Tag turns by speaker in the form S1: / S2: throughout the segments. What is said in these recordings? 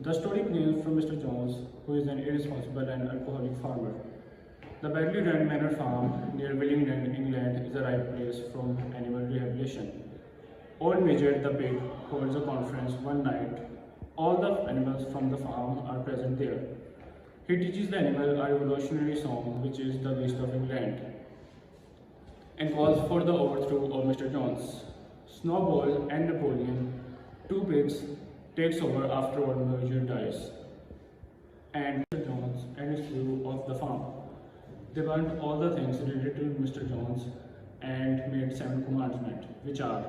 S1: The story begins from Mr. Jones, who is an irresponsible and alcoholic farmer. The badly run manor farm near Willingdon, England is a right place from animal rehabilitation. Old Midget the pig holds a conference one night. All the animals from the farm are present there. He teaches the animal a revolutionary song, which is the Beast of England, and calls for the overthrow of Mr. Jones. Snowball and Napoleon, two pigs, takes over after Old Midget dies, and Mr. Jones and his crew of the farm. They burnt all the things related to Mr. Jones and made 7 commandments, which are: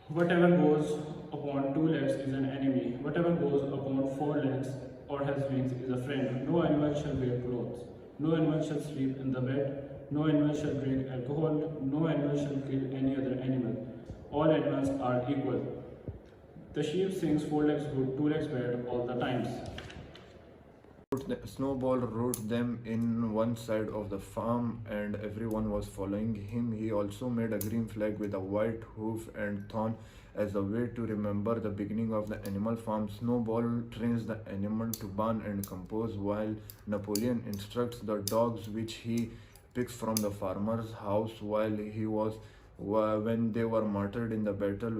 S1: whatever goes upon 2 legs is an enemy, whatever goes upon 4 legs or has wings is a friend. No animal shall wear clothes, no animal shall sleep in the bed, no animal shall drink alcohol, no animal shall kill any other animal. All animals are equal. The sheep sings 4 legs good, 2 legs bad all the times.
S2: Snowball wrote them in one side of the farm and everyone was following him. He also made a green flag with a white hoof and thorn as a way to remember the beginning of the animal farm. Snowball trains the animal to barn and compose, while Napoleon instructs the dogs, which he picks from the farmer's house when they were martyred in the battle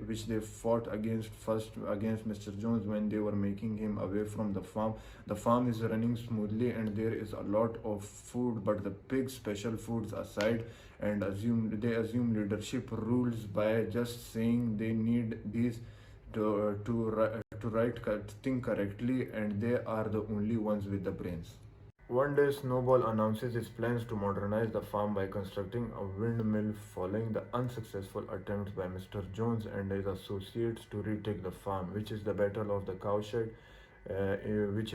S2: which they fought against Mr. Jones when they were making him away from the farm. The farm is running smoothly and there is a lot of food, but the pigs special foods aside and they assume leadership rules by just saying they need these to think correctly, and they are the only ones with the brains. One day, Snowball announces his plans to modernize the farm by constructing a windmill following the unsuccessful attempts by Mr. Jones and his associates to retake the farm, which is the Battle of the Cowshed, in which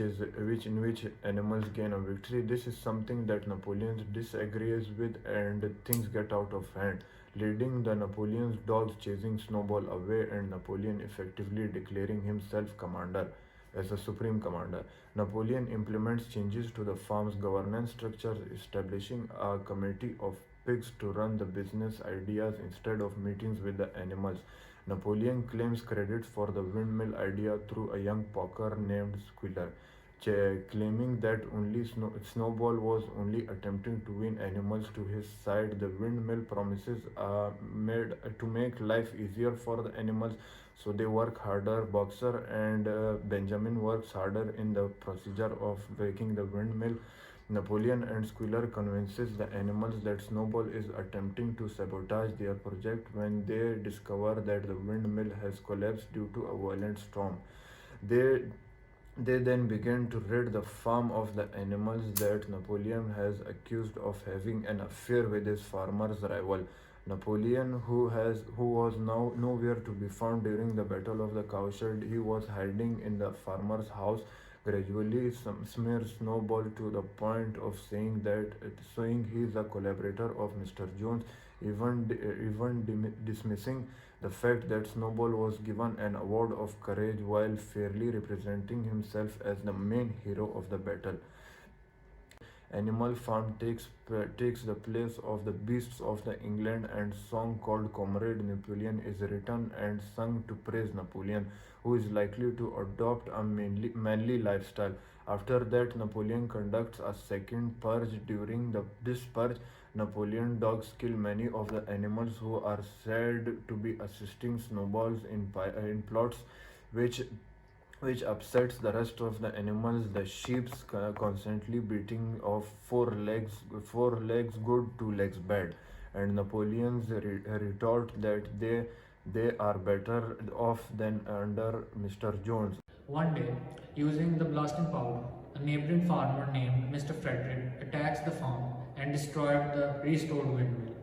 S2: animals gain a victory. This is something that Napoleon disagrees with, and things get out of hand, leading the Napoleon's dogs chasing Snowball away and Napoleon effectively declaring himself commander. As a supreme commander, Napoleon implements changes to the farm's governance structure, establishing a committee of pigs to run the business ideas instead of meetings with the animals. Napoleon claims credit for the windmill idea through a young poker named Squealer, claiming that only Snowball was only attempting to win animals to his side. The windmill promises made to make life easier for the animals, so they work harder. Boxer and Benjamin works harder in the procedure of making the windmill. Napoleon and Squealer convinces the animals that Snowball is attempting to sabotage their project when they discover that the windmill has collapsed due to a violent storm. They then begin to rid the farm of the animals that Napoleon has accused of having an affair with his farmer's rival. Napoleon, who was now nowhere to be found during the Battle of the Cowshed, he was hiding in the farmer's house, gradually smears Snowball to the point of saying he is a collaborator of Mr. Jones, dismissing the fact that Snowball was given an award of courage while fairly representing himself as the main hero of the battle. Animal Farm takes the place of the Beasts of the England, and song called Comrade Napoleon is written and sung to praise Napoleon, who is likely to adopt a manly lifestyle. After that, Napoleon conducts a second purge. During this purge, Napoleon dogs kill many of the animals who are said to be assisting Snowballs in plots which upsets the rest of the animals. The sheep constantly beating of 4 legs good, 2 legs bad, and Napoleon's retort that they are better off than under Mr. Jones.
S3: One day, using the blasting powder, a neighboring farmer named Mr. Frederick attacks the farm and destroyed the restored windmill.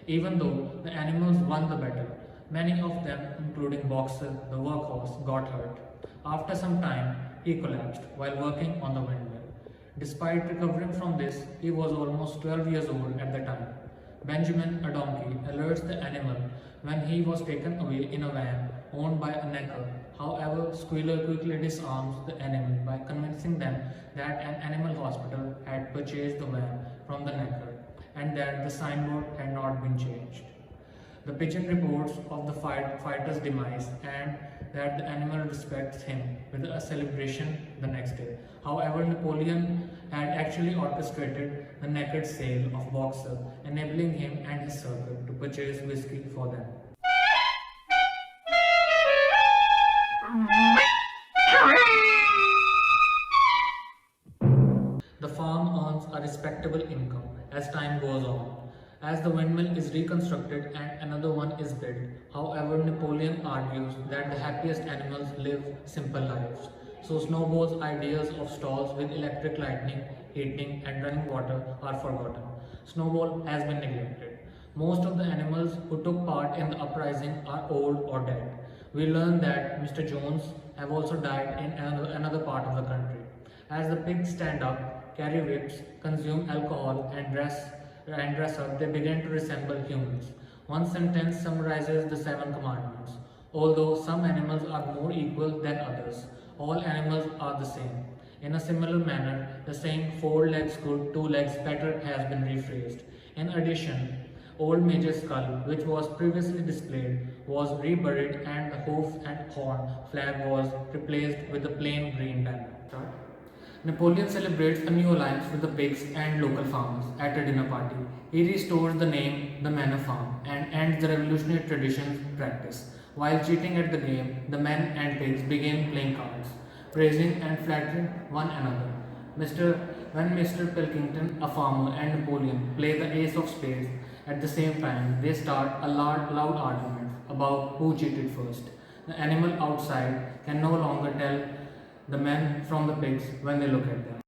S3: Even though the animals won the battle, many of them, including Boxer, the workhorse, got hurt. After some time, he collapsed while working on the windmill. Despite recovering from this, he was almost 12 years old at the time. Benjamin, a donkey, alerts the animal when he was taken away in a van owned by a knacker. However, Squealer quickly disarms the animal by convincing them that an animal hospital had purchased the van from the knacker and that the signboard had not been changed. The pigeon reports of the fighter's demise and that the animal respects him with a celebration the next day. However, Napoleon had actually orchestrated the naked sale of Boxer, enabling him and his circle to purchase whiskey for them. The farm earns a respectable income as time goes on. As the windmill is reconstructed and another one is built, however, Napoleon argues that the happiest animals live simple lives. So Snowball's ideas of stalls with electric lighting, heating and running water are forgotten. Snowball has been neglected. Most of the animals who took part in the uprising are old or dead. We learn that Mr. Jones have also died in another part of the country. As the pigs stand up, carry whips, consume alcohol and dress up, they begin to resemble humans. One sentence summarizes the 7 commandments. Although some animals are more equal than others, all animals are the same. In a similar manner, the saying 4 legs good, 2 legs better has been rephrased. In addition, Old Major's skull, which was previously displayed, was reburied and the hoof and horn flag was replaced with a plain green banner. Napoleon celebrates a new alliance with the pigs and local farmers at a dinner party. He restores the name the Manor Farm and ends the revolutionary tradition practice. While cheating at the game, the men and pigs begin playing cards, praising and flattering one another. When Mr. Pilkington, a farmer, and Napoleon play the ace of spades at the same time, they start a loud argument about who cheated first. The animal outside can no longer tell the men from the pigs when they look at them.